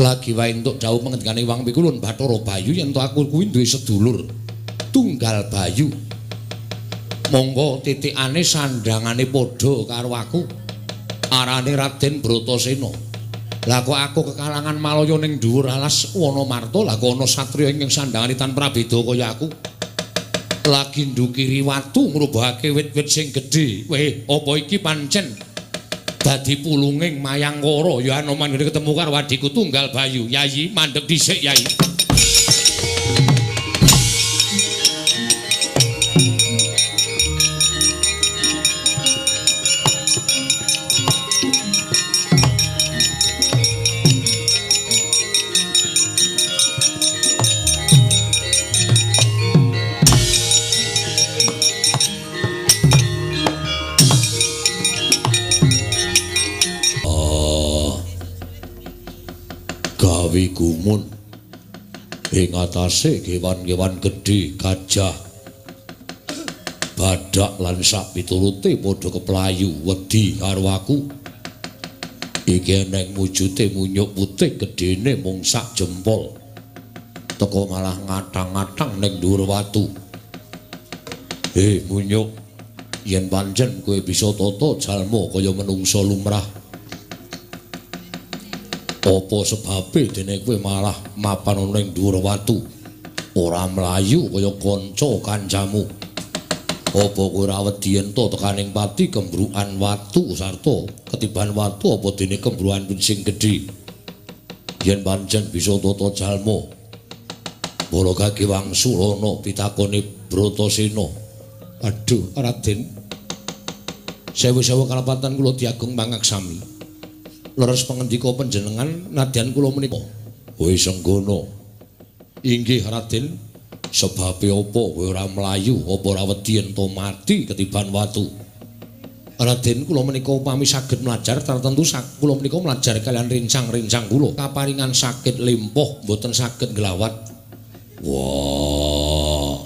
Lagi wae entuk dawuh pangendikane Wang Pikulun Bathara Bayu yen to aku kuwi duwe sedulur tunggal Bayu. Monggo titikane sandhangane padha karo aku. Arane Raden Bratasena. Lah kok aku kekalangan Malaya ning dhuwur alas Wonomarta, lah kok ana satriya ing sandhangane tanpa beda kaya aku. Lagi ndukiri watu ngrubuhake wit-wit sing gedhe. Weh, apa iki pancen dadi pulunging Mayangkara ya anoman ngene ketemu karo adhiku tunggal Bayu. Yayi mandheg dhisik Yayi. Gumun ing atase kewan-kewan gedhe gajah badak lan sak piturute padha keplayu wedi karo aku. Iki eneng wujude munyuk putih gedhene mung sak jempol teko malah ngatang-ngatang ning dhuwur watu. Munyuk, yen pancen kowe bisa tata jalma kaya menungsa lumrah, apa sebabe dene kowe malah mapan ning dhuwur watu ora mlayu kaya kanca kancamu? Apa kowe ora wedi yen to tekaning pati kembrukan watu sarta ketiban watu apa dene kembrukan sing gedhe? Yen pancen bisa tata jalma, para Gage Wangsulana pitakone Bratasena. Aduh Raden, sewu-sewu kalapatan kula diagung mangaksami. Leres pangendika panjenengan nadyan kula menika. Wis senggono. Inggih Raden, sebabe apa kowe ora mlayu apa ora wedi yen to mati ketiban watu? Raden, kula menika upami saged mlajar tartentu kula menika mlajar kalian rincang-rincang kula. Kaparingan sakit lempoh mboten saged nglawat. Wah.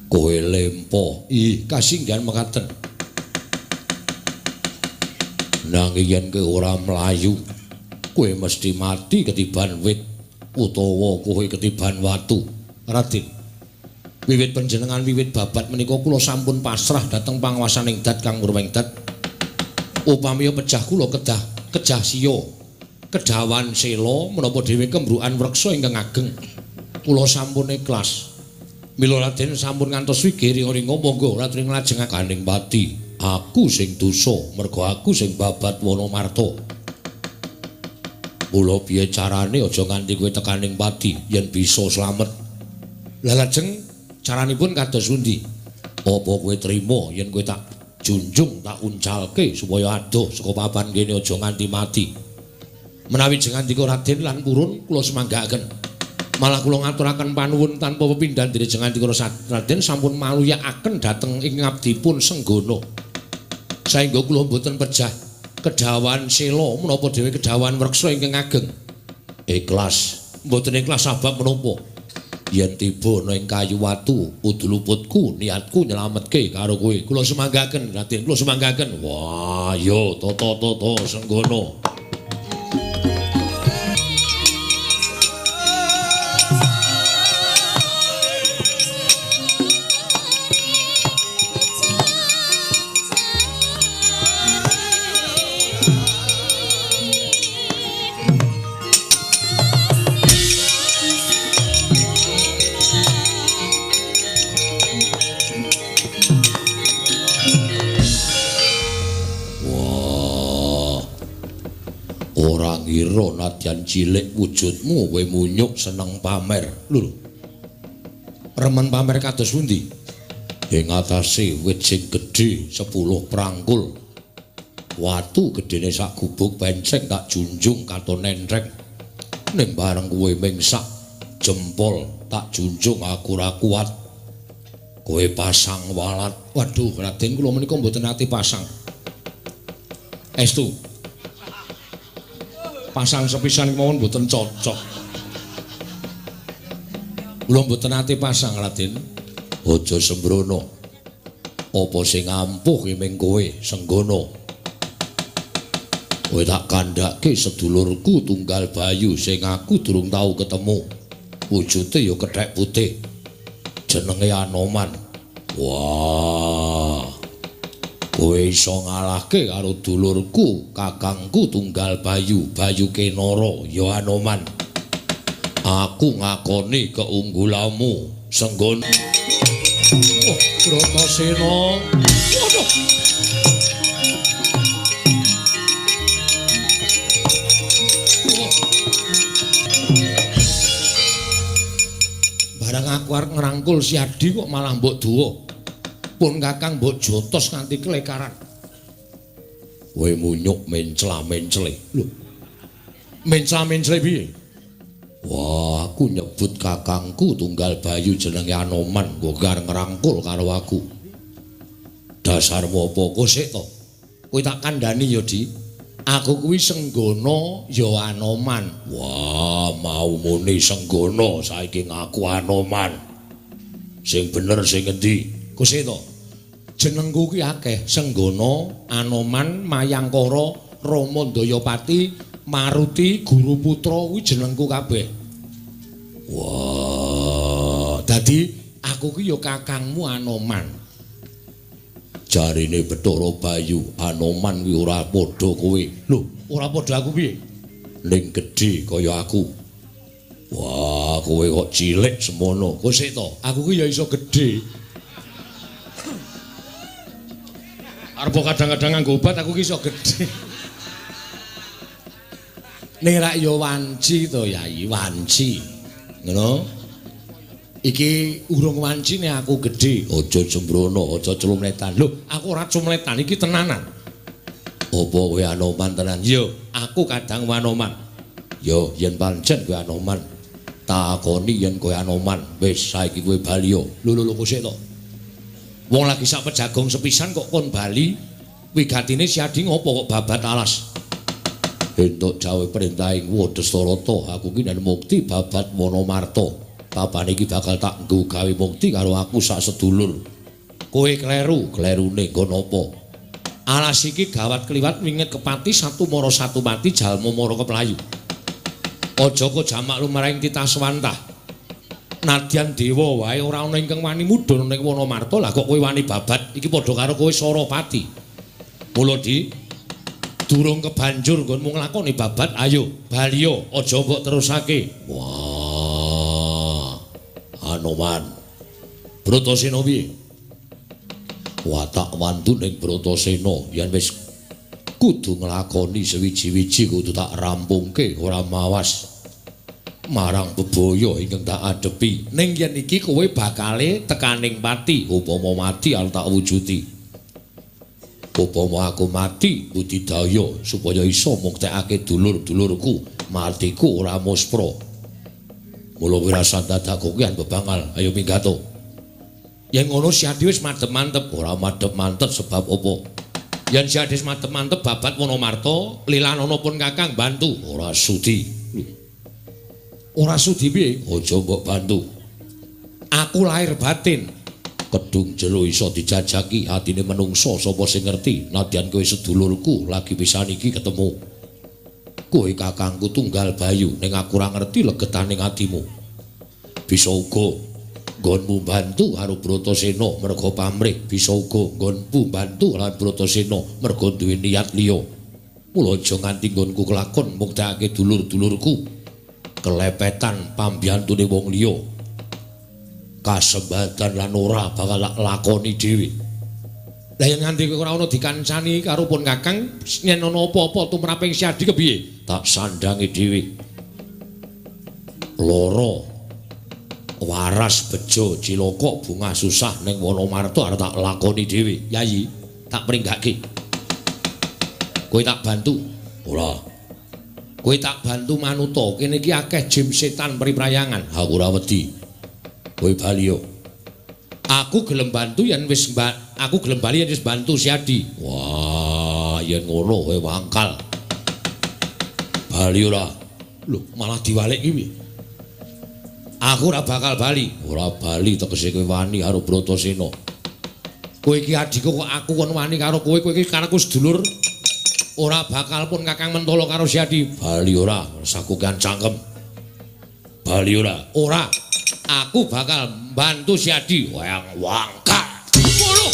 Kowe lempoh. Kasinggihan mekaten. Nanging yen kowe ora mlayu, kowe mesti mati ketiban wit utawa kowe ketiban watu. Raden, wiwit panjenengan wiwit babat menika kula sampun pasrah dhateng panguwasaning Dat Kang Purwengdat. Upami pejah kula kedah siya, kedawan sela menapa dhewe kembrukan wreksa ingkang ageng, kula sampun ikhlas. Mila Raden sampun ngantos wigiri-ringa monggo ratring lajenganing pati. Aku sing dosa merga aku sing babat Wonomarta. Mula piye carane aja nganti kowe tekaning pati yen bisa slamet. Lah lajeng caranipun kados pundi? Apa kowe trima yen kowe tak junjung tak uncalke supaya adoh saka papan kene aja nganti mati? Menawi jeneng andika Raden lan purun kula semanggaaken. Malah kula ngaturaken panuwun tanpa pepindhan diri jeneng andika Raden sampun maluyakaken dhateng ing ngabdipun Senggono. Saengga kula mboten pejah kedawan sela menapa dhewe kedawan wreksa ingkang ageng. Ikhlas, mboten ikhlas sabab menapa? Yen tiba ana ing kayu watu, uduluputku niatku nyelametke karo kowe. Kula semanggaken Raden, kula semanggaken. Wah, yo toto Senggono. pira nadyan cilik wujudmu kowe munyuk seneng pamer. Lho. Remen pamer kados pundi? Ing atase wit sing gedhe 10 prangkul. Watu gedene sak gubuk penceng tak junjung katon nentrek. Ning bareng kowe mingsak jempol tak junjung aku ora kuat. Kowe pasang walat. Waduh, Raden kula menika mboten ati pasang. Estu. Pasang sepisan kemawon mboten cocok. Kula mboten ati pasang, Raden. Aja sembrono. Apa sing ampuh ming kowe senggono. Kowe tak kandhake sedulurku tunggal Bayu sing aku durung tau ketemu. Wujude ya kethek putih. Jenenge Anoman. Wah. Kowe iso ngalahke karo dulurku, kakangku tunggal Bayu, Bayu Kenara, ya Anoman. Aku ngakoni keunggulanmu, senggon. Oh, Bratasena. Waduh. Barang aku arep ngrangkul si Adi kok malah mbok duwa. Pun kakang mbok jotos nganti kelekaran. Kowe munyuk mencla-mencle. Lho. Mencla-mencle piye? Wah, aku nyebut kakangku tunggal Bayu jenenge Anoman, kok arep ngrangkul karo aku. Dasarmu apa kok sik to? Kowe tak kandhani ya, Di. Aku kuwi Senggono ya Anoman. Wah, mau muni Senggono saiki ngaku Anoman. Sing bener sing endi? Kusik to. Jenengku ki akeh, Senggono, Anoman, Mayangkara, Rama Dayapati, Maruti, Guru Putra kuwi jenengku kabeh. Wah, dadi aku ki ya kakangmu Anoman. Jarine Bathara Bayu, Anoman kuwi ora padha kowe. Lho, ora padha aku piye? Ning gedhe kaya aku. Wah, kowe kok cilik semono. Kusik to, aku ki ya iso gedhe. Arep kadang-kadang nganggo obat aku ki iso gedhe. Ning rak ya wanci to, Yai, wanci. Ngono. Iki urung wanci nek aku gedhe. Aja sembrono, aja cumletan. Lho, aku ora cumletan, iki tenanan. Apa kowe Anoman tenan? Yo, aku kadang Anoman. Yo, yen pancen kowe Anoman, takoni yen kowe Anoman, wis saiki kowe bali yo. Lho kusik to. Wong lagi sak pejagong sepisan kok kon bali. Wigatine si Adi ngopo kok babat alas? Entuk jawe perintahing Wadastarata, aku ki nek mukti babat Wonomarta. Papane iki bakal tak nggo gawe mukti karo aku sak sedulur. Kowe kleru, klerune nggon apa? Alas iki gawat kliwat winget kepati satu mara satu mati jalma mara keplayu. Aja kok jamak lumrahing titah swantah. Nadyan dewa wae ora ana ingkang wani mudhun ning Wonomarta, lah kok kowe wani babat iki padha karo kowe Sarapati. Mula Di durung kebanjur nggonmu nglakoni babat, ayo baliya aja mbok terusake. Wah. Anoman. Bratasena piye? Watak wantu ning Bratasena yen wis kudu nglakoni sewiji-wiji kudu tak rampungke ora mawas marang bebaya ingkang tak adepi. Ning yen iki kowe bakale tekaning pati, upama mati arep tak wujudi. Upama aku mati budidaya supaya iso muktekake dulur-dulurku, matiku ora muspra. Mula wirasa dadakku ki bebangal, ayo minggato. Yen ngono si Adi wis madhep-mantep, ora madhep-mantep sebab apa? Yen si Adi wis madhep-mantep babat Wonomarta, lilanana pun Kakang bantu, ora sudi. Ora sudi piye? Aja mbok bantu. Aku lahir batin. Kedung jero iso dijajaki atine menungso sapa sing ngerti. Nadyan kowe sedulurku lagi pisan iki ketemu. Kowe kakangku tunggal Bayu ning aku ora ngerti legetaning atimu. Bisa uga nggonmu bantu karo Bratasena merga pamrih, bisa uga nggonmu bantu lan Bratasena merga duwe niat liya. Mula aja nganti nggonku kelakon muktekake dulur-dulurku. Kelepetan pambiyantune wong liya kasembatan lan ora bakal lakoni dhewe. Lah yen nganti ora ana dikancani karo pun Kakang yen ana apa-apa tumraping Siadi kepiye? Tak sandangi dhewe. Loro waras bejo cilaka bungah susah ning Wonomarta arep tak lakoni dhewe. Yayi, tak pringgake. Kowe tak bantu. Ora. Kowe tak bantu manuta. Kene iki akeh jim setan priprayangan. Aku ora wedi. Kowe bali yo. Aku gelem bantu yen wis aku gelem bali yen wis bantu Siadi. Wah, yen ngono kowe wangkal. Bali ora. Lho, malah diwalik iki. Aku ora bakal bali. Ora bali tegese kowe wani karo Bratasena. Kowe iki adikku kok aku kon wani karo kowe iki karaku sedulur. Ora bakal pun Kakang Mentala karo Siadi. Bali ora, sakukan cangkem. Bali ora. Ora. Aku bakal bantu Siadi. Wayang wangkal. Ngono.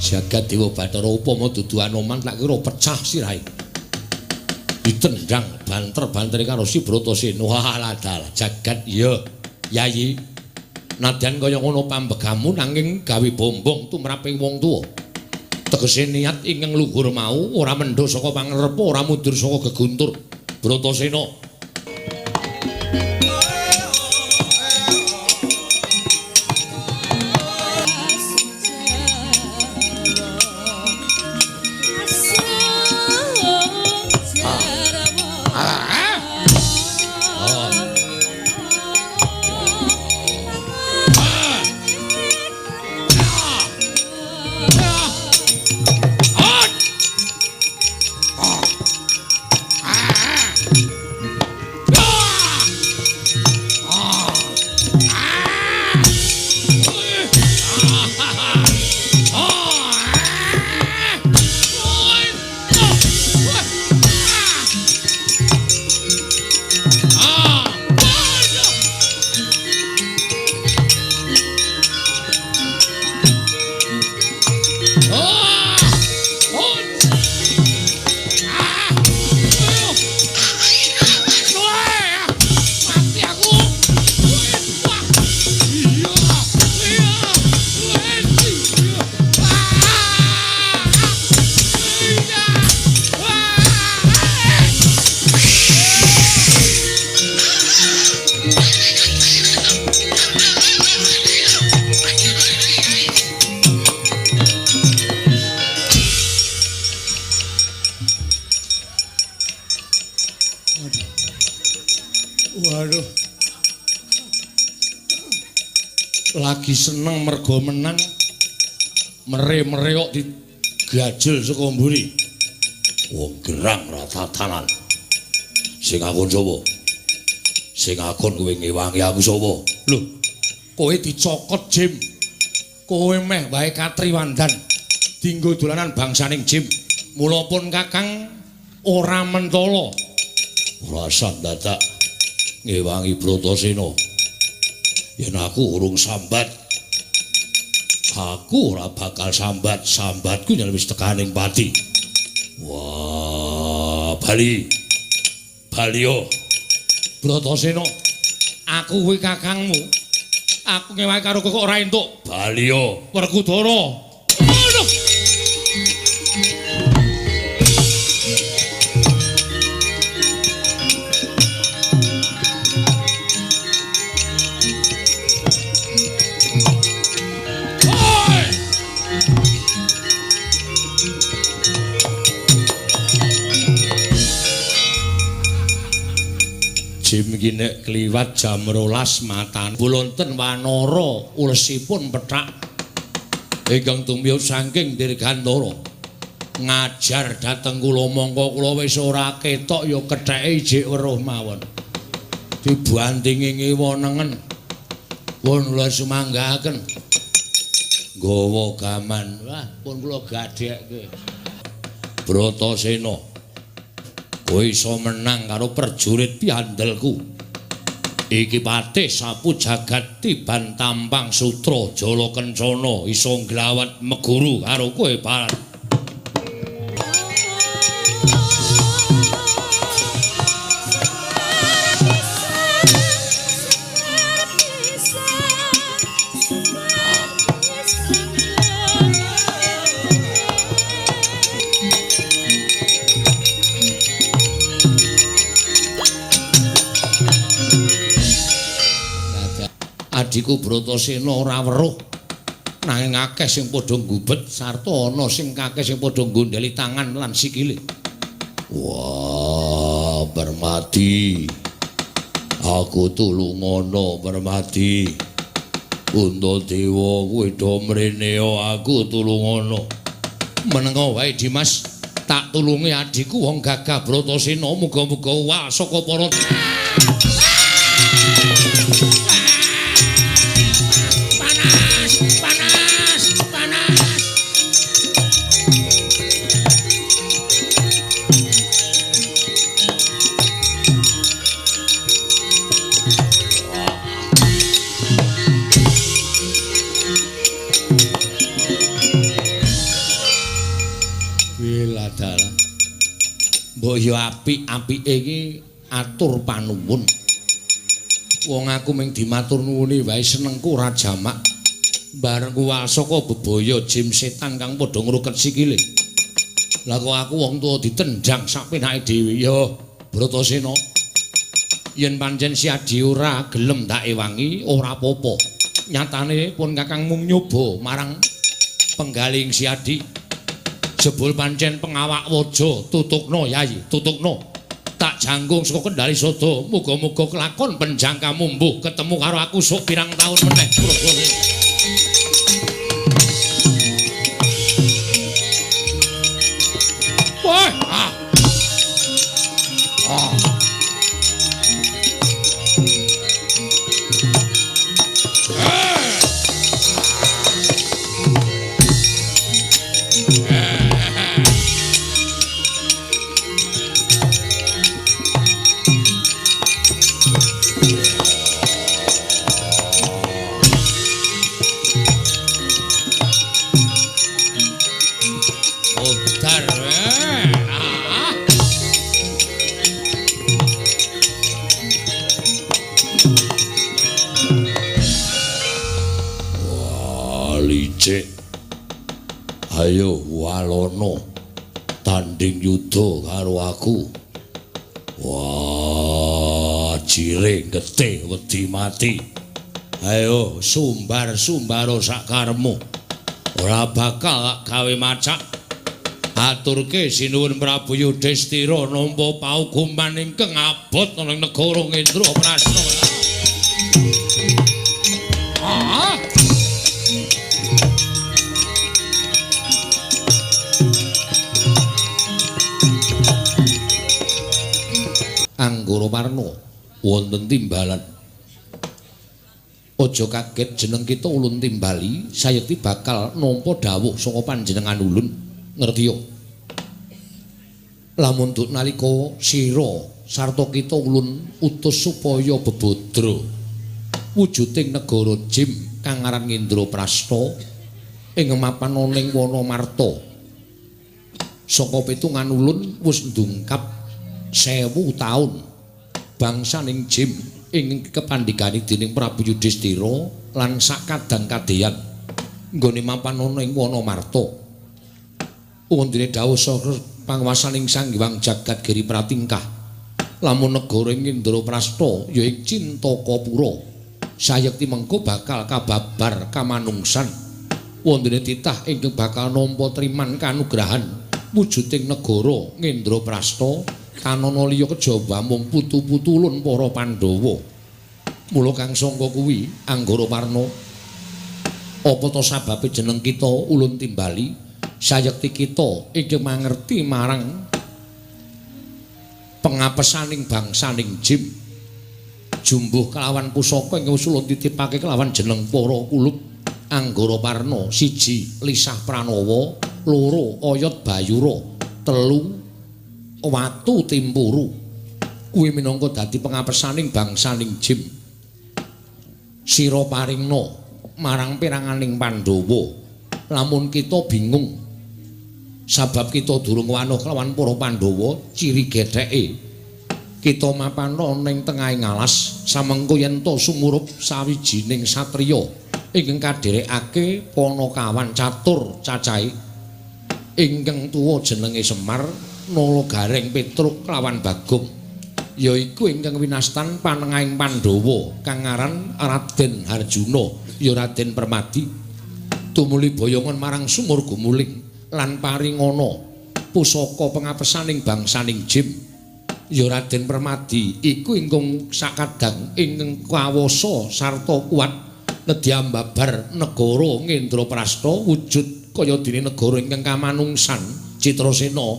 Jagat Dewa Bathara upama dudu Anoman tak kira pecah sirahe. Ditendang banter-bantere karo si Bratasena. Walah dal jagat ya Yayi. Nadyan kaya ngono pambegamu nanging gawe bombong tumraping wong tuwa. Tegese niat ingkang luhur mau ora mendho saka pangarepa, ora mundur saka geguntur. Bratasena lagi seneng mergo menang mere-mere kok digajel saka mburi. Wong gerang ratatanan. Sing akon sapa? Sing akon kowe ngewangi aku sapa? Lho, kowe dicokot Jim. Kowe meh wae katriwandan. Dinggo dolanan bangsaning Jim. Mula pun Kakang ora mentala. Ora sandadak ngewangi Bratasena. Yen aku urung sambat, aku ora bakal sambat. Sambatku yen wis tekaning pati. Wah, bali yo. Bratasena, aku kuwi kakangmu. Aku ngewahi karo kowe kok ora entuk. Bali yo, Werkudara. Jim iki nek kliwat jam 12 matan bulonten wanara ulesipun pethak ingkang tumiyuh saking Dirgantara ngajar dhateng kula mongko kula wis ora ketok ya ketheke ijik weruh mawon dibandingi ngiwonengen pun kula sumanggaken nggawa gaman wah pun kula gadhekke Bratasena kowe iso menang karo prajurit piandelku. Iki patih sapu jagat tiban tampang sutra jala kencana iso nglawat meguru karo kowe Barat. Adiku Bratasena ora weruh nanging akeh sing padha nggubet sarta ana sing akeh sing padha nggondheli tangan lan sikile. Wah, Permati. Aku tulungono Permati. Untadewa kowe do mrene aku tulungono. Menenga wae Dimas, tak tulungi adikku wong Gagah Bratasena muga-muga wal saka para mbok yo apik-apike iki atur panuwun. Wong aku ming dimatur nuwuni wae senengku ora jamak. Bareng kuwal saka bebaya jim setan kang padha ngruket sikile. Lah kok aku wong tuwa ditendang sak penake dhewe ya Bratasena. Yen pancen si Adi ora gelem tak ewangi ora apa-apa. Nyatane pun Kakang mung nyoba marang penggaling si Adi. Jebul pancen pengawak waja tutukno Yayi, tutukno. Tak janggung saka Kendari Sada, muga-muga kelakon penjangkamu mbuh ketemu karo aku sok pirang taun meneh. Wah, ayo walono tanding yudha karo aku. Wah, jiring getih wedi mati. Ayo sumbar-sumbaro sak karepmu. Ora bakal gawe macak. Aturke sinuwun Prabu Yudhistira nampa paukuman ingkang abot ing negara Indraprastha. Anggarawarna wonten timbalan. Aja kaget jeneng kita Ulun Timbali, sayekti bakal nampa dawuh saka panjenengan Ulun. Ngerti yo? Lamun duk nalika sira sarta kita Ulun utus supaya bebodra wujuding negara Jim kang aran Indraprastha ing mapan ning Wonomarta. Saka pitungan Ulun wis ndungkap 1000 taun bangsaning Jim ing kepandhikani dening Prabu Yudhistira lan sakadang-kadheyan nggone mapan ana ing Wonomarta. Wondene dawuh saka panguwasaning Sang Hyang Jagat Giri Pratingkah lamun negara ing Indraprastha ya ing Cintakapura sayekti mengko bakal kababar kamanungsan. Wondene titah ingkang bakal nampa triman kanugrahan wujuding negara Indraprastha kanana liya kejaba mung putu-putu Ulun para Pandhawa. Mula kang sangka kuwi Anggarawarna apa to sababe jeneng kita Ulun Timbali sayekti kita ingkang mangerti marang pengapesaning bangsaning Jim jumbuh kelawan pusaka ingkang wis Ulun titipake kelawan jeneng para kulup Anggarawarna 1 Lisah Pranawa 2 Oyot Bayura 3 Watu Timpuru kuwi minangka dadi pengapesaning bangsaning Jim. Sira paringna marang piranganing Pandhawa. Lamun kita bingung sabab kita durung wanuh kelawan para Pandhawa, ciri getheke kita mapana ning tengahing alas samengko yen to sumurup sawijining satriya ingkang kadherekake Panakawan catur cacahe ingkang tuwa jenenge Semar, Nalagareng Petruk kelawan Bagong. Yaiku ingkang winastan panengahing Pandhawa kang aran Raden Harjuna ya Raden Permadi tumuli boyongan marang sumur gumuling lan paringana pusaka pengapesaning bangsaning Jim ya Raden Permadi iku ingkang sakadang ingkang kawasa sarta kuat nedhi ambabar negara Ngendraprasta wujud kaya dene negara ingkang kamanungsan Citrasena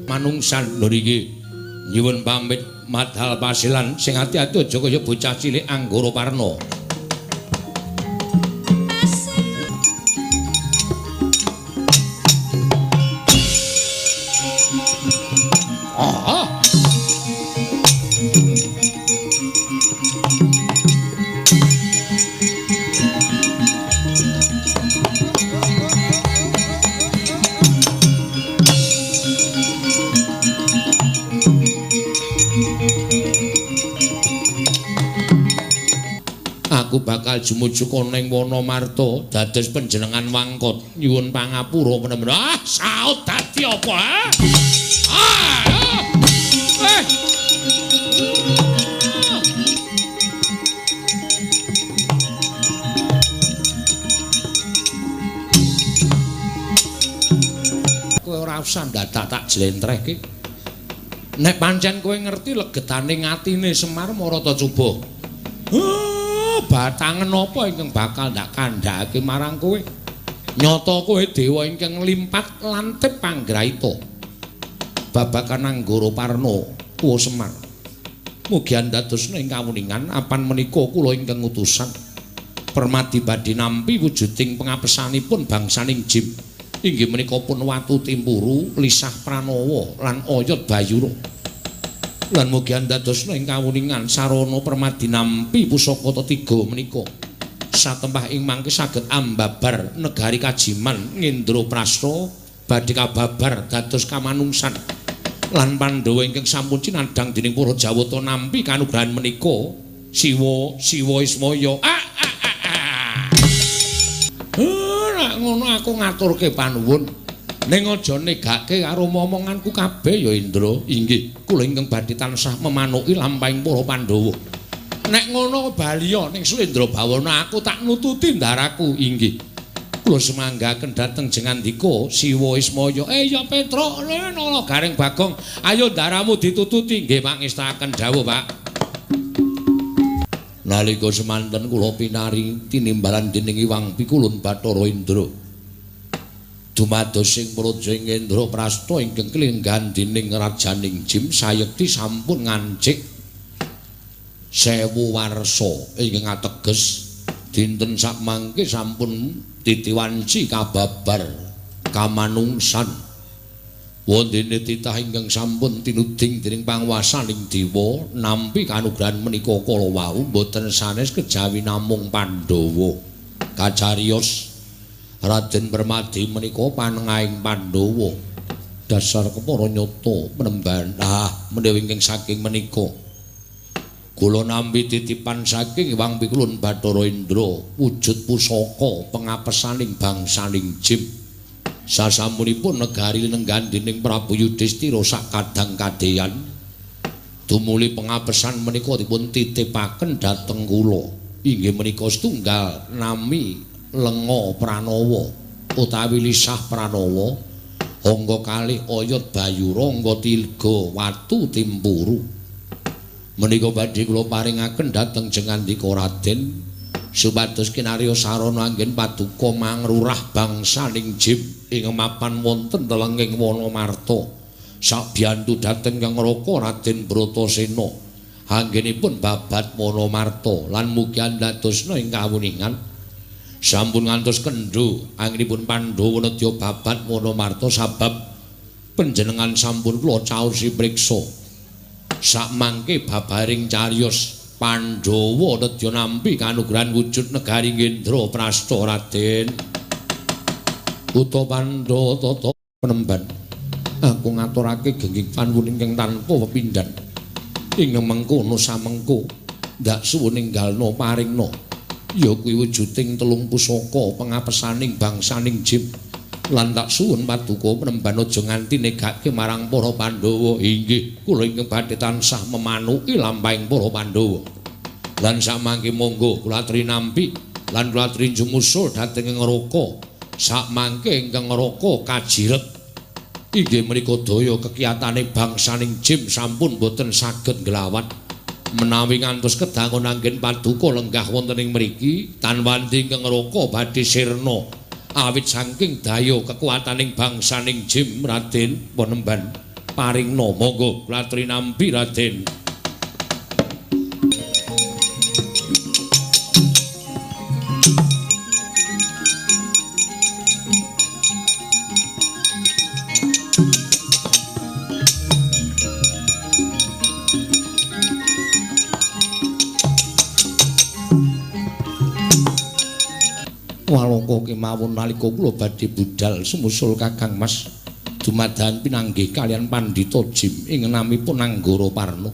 manungsan lho niki. Nyuwun pamit madhal pasilan sing ati-ati aja kaya bocah cilik Anggara Parna. Aku bakal jumujuk ning Wonomarta dados panjenengan wangkot nyuwun pangapura menawa saut dadi apa kowe ora usah dadak tak jlentrehke nek pancen kowe ngerti legetaning atine Semar Maratacuba batangen apa ingkang bakal ndak kandhakake marang kowe nyata kowe dewa ingkang nglimpat lantip panggraita babakan Anggara Parna tuwa Semar mugi andadosna ing kawuningan apan menika kula ingkang utusan Permadi badhe nampi wujuding pengapesanipun bangsaning Jim inggih menika pun Watu Timpuru Lisah Pranawa lan Oyot Bayura lan mugi andadosna ing kawuningan sarana Permadi nampi pusaka tiga menika satempah ing mangke saged ambabar negari Kajiman Ngendraprasta badhe kababar dados kamanungsan lan Pandhawa ingkang sampun cinandhang dening para Jawata nampi kanugrahan menika Siwa Ismaya nek ngono aku ngaturke panuwun ning aja negake karo momonganku kabeh ya Indra. Inggih, kula ingkang badhe tansah memanuki lampahing para Pandhawa. Nek ngono baliya ning Slendra Bawana aku tak nututi ndaraku. Inggih. Kula semanggaken dhateng jengandika Siwa Ismaya. Ya Petruk, Nalagareng Bagong, ayo ndaramu ditututi. Nggih pangestaken dawuh, Pak. Nalika semanten kula pinari tinimbalan dening Iwang Pikulun Bathara Indra. Dumados sing praja Ngendraprasta ingkang kelinggan dening rajaning Jim sayekti sampun ngancik 1000 warsa ingkang ateges dinten sakmangke sampun titiwanci kababar kamanungsan wondene titah ingkang sampun tinuding dening panguwasaning dewa nampi kanugrahan menika kala wau boten sanes kejawi namung Pandhawa kacarios Raden Permadi menika panengahing Pandhawa dasar kepara nyata penemban menawi ingkang saking menika kula nampi titipan saking Iwang Pikulun Bathara Indra wujud pusaka pengapesaning bangsaning Jim sasampunipun negari lenenggan dening Prabu Yudhistira sakadang kadeyan tumuli pengapesan menika dipun titipaken dhateng kula inggih menika setunggal nami Lenga Pranawa utawi Lisah Pranawa angga kalih Oyot Bayura angga 3 Watu Timpuru menika badhe kula paringaken dhateng jengandika Raden supados kinarya sarana anggen paduka mangrurah bangsaning Jim ing mapan wonten telenging Wonomarta sabiyantu dhateng Kang Raka Raden Bratasena anggenipun babat Wonomarta lan mugi andadosna ing kawuningan sampun ngantos kendho anggenipun Pandhawa nedya babat Wonomarta sabab panjenengan sampun kula caosi priksa Sakmangke babaring cariyos Pandhawa nedya nampi kanugrahan wujud negari Ngendraprastha Raden. Uta Pandhawa tata penemban. Aku ngaturake gengging panuwun ingkang tanpa pepindhan. Ing mengkono samengko ndak suwun ninggalna paringna. Ya kuwi wujuding telung pusaka pengapesaning bangsaning Jim. Lan tak suwun paduka penemban aja nganti negake marang para Pandhawa. Inggih, kula ingkang badhe tansah memanuki lampahing para Pandhawa. Lan sakmangke monggo kula aturi nampi lan kula aturi jumusul dhateng Ngraka. Sakmangke ingkang Ngraka kajiret. Inggih menika daya kekiyatane bangsaning Jim sampun boten saged nglawat. Menawi ngantos kedangun anggen paduka lenggah wonten ing mriki, tanwandi ingkang Ngraka badhe sirna. Awit saking daya kekuataning bangsaning Jim Raden Panemban paringna monggo kula aturi nampi Raden. Walangka kemawon nalika kula badhe budal sumusul Kakang Mas dumadahan pinanggih kalian Pandhita Jim ing namipun Anggara Parna.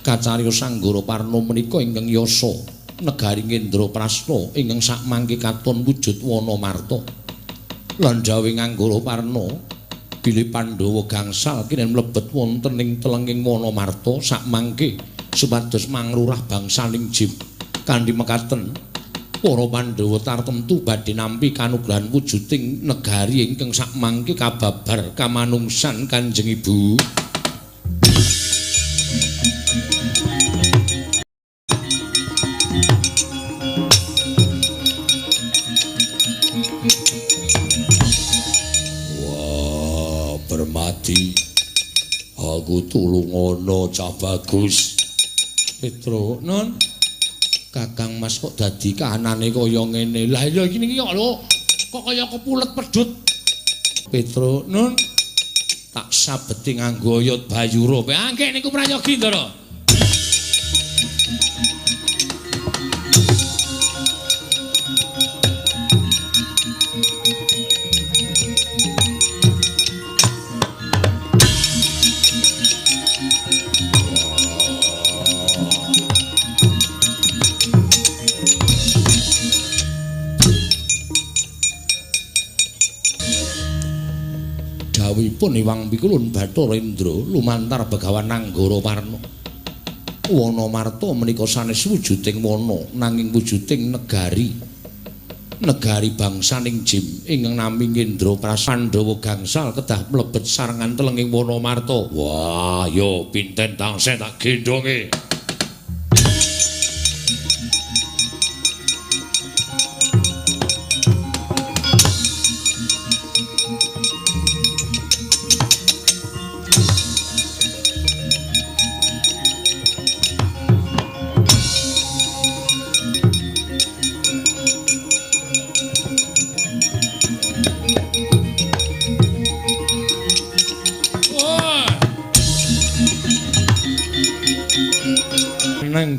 Kacariyos Anggara Parna menika ingkang yasa negari Ngendraprastha ingkang sakmangke katon wujud wana marta. Lan dawuh Anggara Parna bilih Pandhawa gangsal kinen mlebet wonten ing telenging wana marta sakmangke supados mangrurah bangsaning Jim. Kanthi mekaten para Pandhawa tartemtu badhe nampi kanugrahan wujuding negari ingkang sakmangke kababar kamanungsan Kanjeng Ibu. Wah, Permati. Aku tulung ana cah bagus. Petro, non. Kakang Mas kok dadi kahanane kaya ngene. Lah iya iki niki lho. Kok kaya kepulet pedhut. Petro, Nun. Tak sabeti nganggo oyot Bayura. Angke niku prayogi, Ndara. Dawuhipun Iwang Pikulun Bathara Indra lumantar Begawan Anggara Parna. Wana marta menika sanes wujuding wana nanging wujuding negari. Negari bangsaning Jim ingkang nami Ngendraprastha. Pandhawa gangsal kedah mlebet sarengan telenging wana marta. Wah, yo pinten tansah tak gendhonge.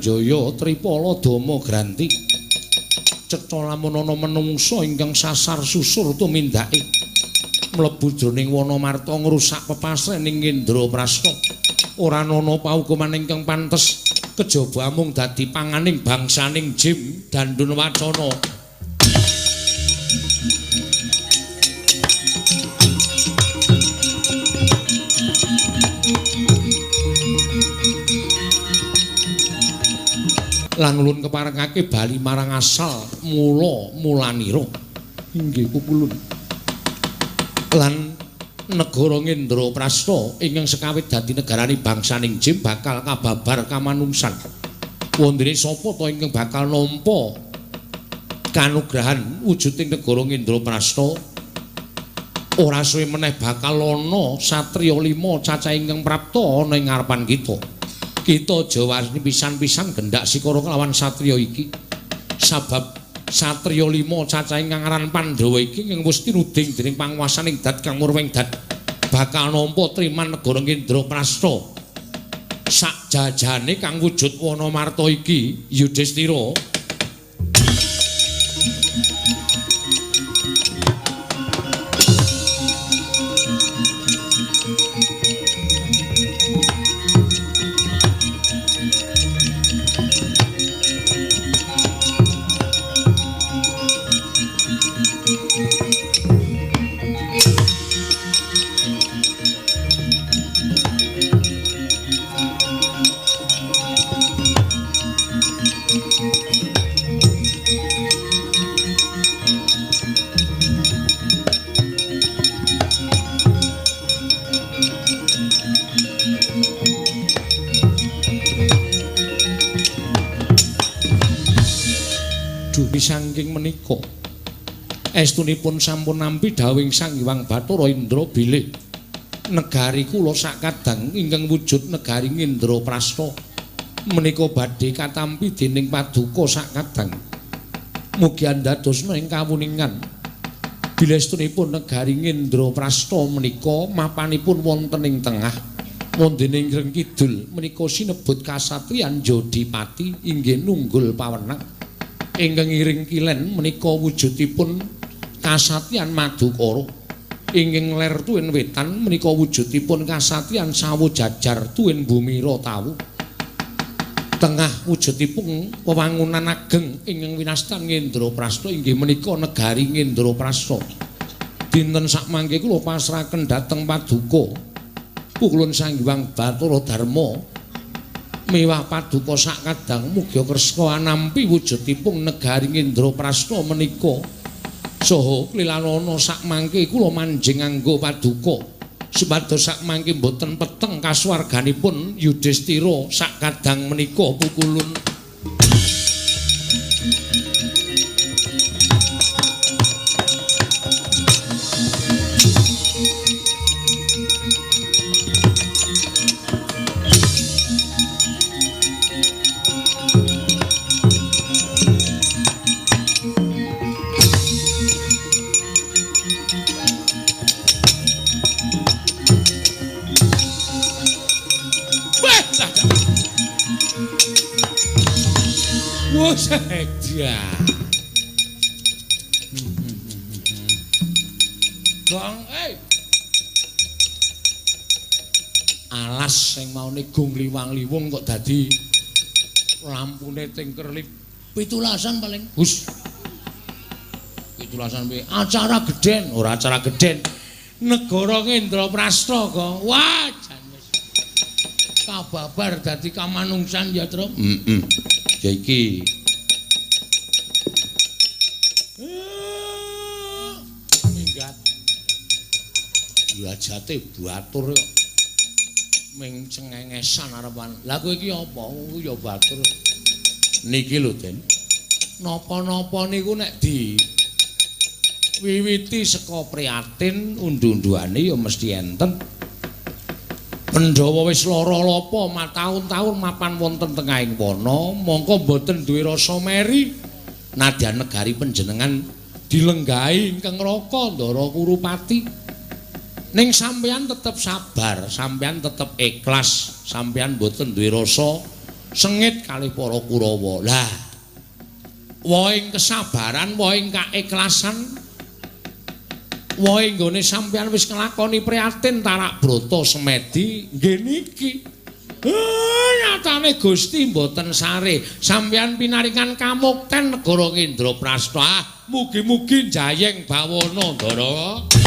Jaya Tripala Dama Granti cetha lamun ana menungsa ingkang sasar susur tumindake mlebu jroning wana marta ngrusak pepasrening Ngendraprastha ora ana paukuman ingkang pantes kejaba mung dadi panganing bangsaning Jim Dandun Wacana. Lan ulun keparengake bali marang asal mulanira inggih Kukulun lan negara Ngendraprastha ingkang sekawit dadi negarane bangsaning Jim bakal kababar kamanungsan. Wondene sapa ta ingkang bakal nampa kanugrahan wujuding negara Ngendraprastha? Ora suwe meneh bakal ana satriya 5 cacah ingkang prapta ana ing ngarepan kita. Kita jawani pisan-pisan gendhak sikara kelawan satriya iki. Sabab satriya 5 cacah ingkang aran Pandhawa iki ing wis tinuding dening panguwasaning Dat Kang Murwengdat bakal nampa triman negara Ngendraprastha. sak jajane kang wujud wana marta iki Yudhistira saking menika estunipun sampun nampi dawing Sang Hyang Bathara Indra bilih negari kula sakadang ingkang wujud negari Indraprastha menika badhe katampi dening paduka sakadang mugi andhadosna ing kawuningan bilih estunipun negari Indraprastha menika mapanipun wonten ing tengah wonten ing kidul menika sinebut kasatriyan Jodipati inggih nunggul pawenang ingkang ngiring kilen menika wujudipun kasatriyan Madukara ingkang ler tuwin wetan menika wujudipun kasatriyan Sawojajar tuwin Bumira Tawu tengah wujudipun wewangunan ageng ingkang winastan Indraprastha inggih menika negari Indraprastha dinten sakmangke kula pasrahaken dhateng paduka pukulun Sang Hyang Bathara Darma miwah paduka sakadang mugi kersa nampi wujudipun negari Indraprastha menika saha klilanana sakmangke kula manjing nganggo paduka supados sakmangke boten peteng kasuwarganipun Yudhistira sakadang menika pukulun Sekda. Bang, alas sing maune gong liwang-liwung kok dadi lampune tingkerlip 17-an paling. Hus. 17-an piye? Acara gedhen, ora acara gedhen. Negara Indraprastha kok. Wah, jan wis. Kababar dadi kamanungsan ya, Tru. Ya iki jate batur kok ming cengengesan arepan. Lah kowe iki apa? Ku ya batur. Niki lho, Den. Napa-napa niku nek di wiwiti saka priatin undu-unduane ya mesti enten. Pandhawa wis lara lapa mataun-taun mapan wonten tengahing wana, mongko boten duwe rasa meri nadyan negari panjenengan dilenggahi ingkang raka Ndara Kurupati. Ning sampeyan tetep sabar, sampeyan tetep ikhlas, sampeyan boten duwe rasa sengit kalih para Kurawa. Lah, wohing kesabaran, wohing kaikhlasan, wohing nggone sampeyan wis nglakoni priatin tarak brata semedi nggih niki. Nyatane Gusti mboten sare, sampeyan pinaringan kamukten negara Indraprastha. Mugi-mugi njayeng bawana, Ndara.